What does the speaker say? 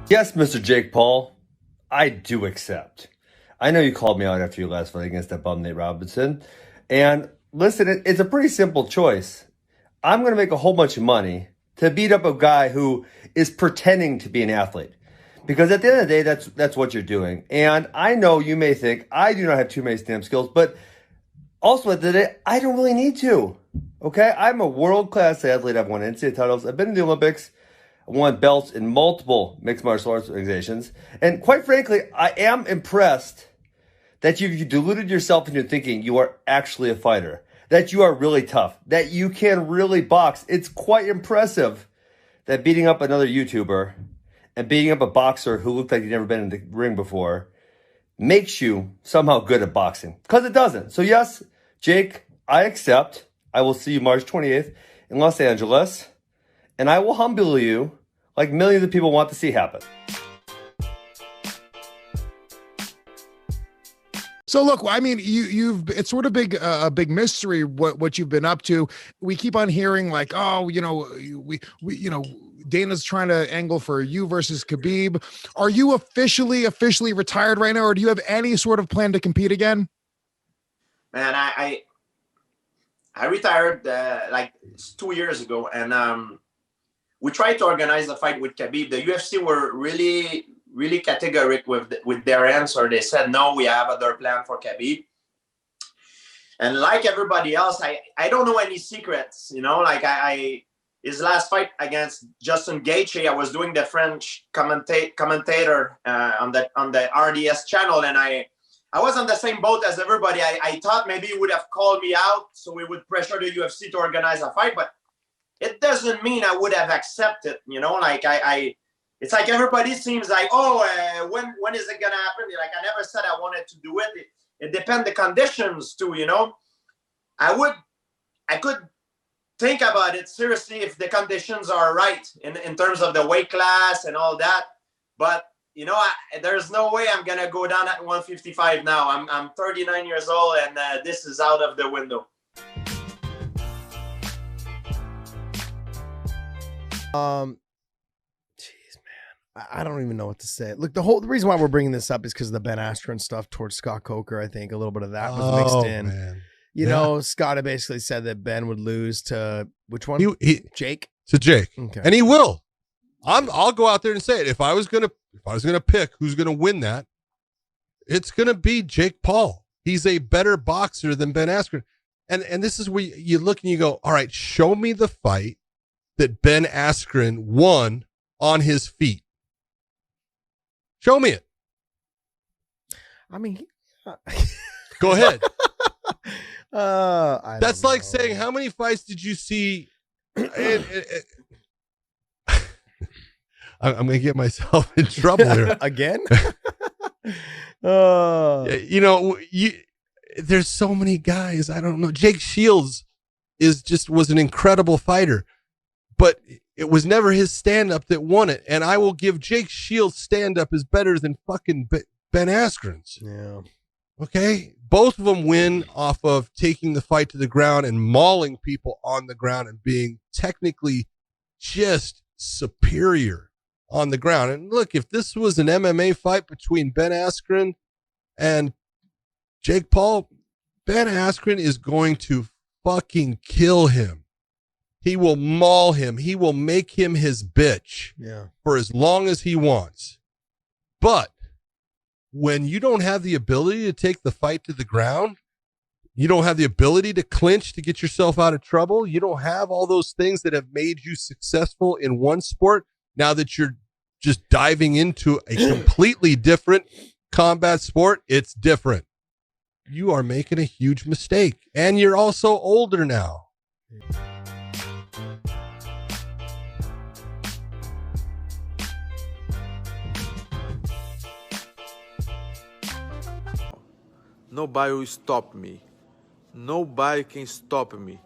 Yes, Mr. Jake Paul, I do accept. I know you called me out after your last fight against that bum Nate Robinson. And listen, it's a pretty simple choice. I'm going to make a whole bunch of money to beat up a guy who is pretending to be an athlete. Because at the end of the day, that's what you're doing. And I know you may think I do not have too many stamp skills, but also at the end of the day, I don't really need to. Okay? I'm a world-class athlete. I've won NCAA titles. I've been in the Olympics. I won belts in multiple mixed martial arts organizations. And quite frankly, I am impressed that you've deluded yourself into thinking you are actually a fighter, that you are really tough, that you can really box. It's quite impressive that beating up another YouTuber and beating up a boxer who looked like he'd never been in the ring before makes you somehow good at boxing. Because it doesn't. So yes, Jake, I accept. I will see you March 28th in Los Angeles. And I will humble you like millions of people want to see happen. So look, I mean, you've it's sort of a big mystery what you've been up to. We keep on hearing like, oh, we Dana's trying to angle for you versus Khabib. Are you officially retired right now, or do you have any sort of plan to compete again? Man, I retired like 2 years ago, and we tried to organize a fight with Khabib. The UFC were really categoric with their answer. They said, no, we have other plan for Khabib. And like everybody else, I don't know any secrets, like his last fight against Justin Gaethje, I was doing the French commentator on the RDS channel, and I was on the same boat as everybody. I thought maybe he would have called me out so we would pressure the UFC to organize a fight, but it doesn't mean I would have accepted, like it's like everybody seems like, when is it going to happen? Like, I never said I wanted to do it. It depends the conditions too, I could think about it seriously if the conditions are right in terms of the weight class and all that. But, there's no way I'm going to go down at 155 now. I'm 39 years old, and this is out of the window. Jeez, man, I don't even know what to say. Look, the reason why we're bringing this up is because of the Ben Askren stuff towards Scott Coker. I think a little bit of that was mixed in. Man. Scott had basically said that Ben would lose to which one? Jake. To Jake, okay. And he will. I'll go out there and say it. If I was gonna pick who's gonna win that, it's gonna be Jake Paul. He's a better boxer than Ben Askren, and this is where you look and you go, all right, show me the fight that Ben Askren won on his feet. Show me it. I mean, go ahead. That's like saying, how many fights did you see? I'm going to get myself in trouble here. Again? There's so many guys. I don't know. Jake Shields was an incredible fighter. But it was never his stand-up that won it. And I will give Jake Shields' stand-up is better than fucking Ben Askren's. Yeah. Okay? Both of them win off of taking the fight to the ground and mauling people on the ground and being technically just superior on the ground. And look, if this was an MMA fight between Ben Askren and Jake Paul, Ben Askren is going to fucking kill him. He will maul him. He will make him his bitch for as long as he wants. But when you don't have the ability to take the fight to the ground, you don't have the ability to clinch to get yourself out of trouble, you don't have all those things that have made you successful in one sport, now that you're just diving into a completely different combat sport, it's different. You are making a huge mistake. And you're also older now. Nobody will stop me. Nobody can stop me.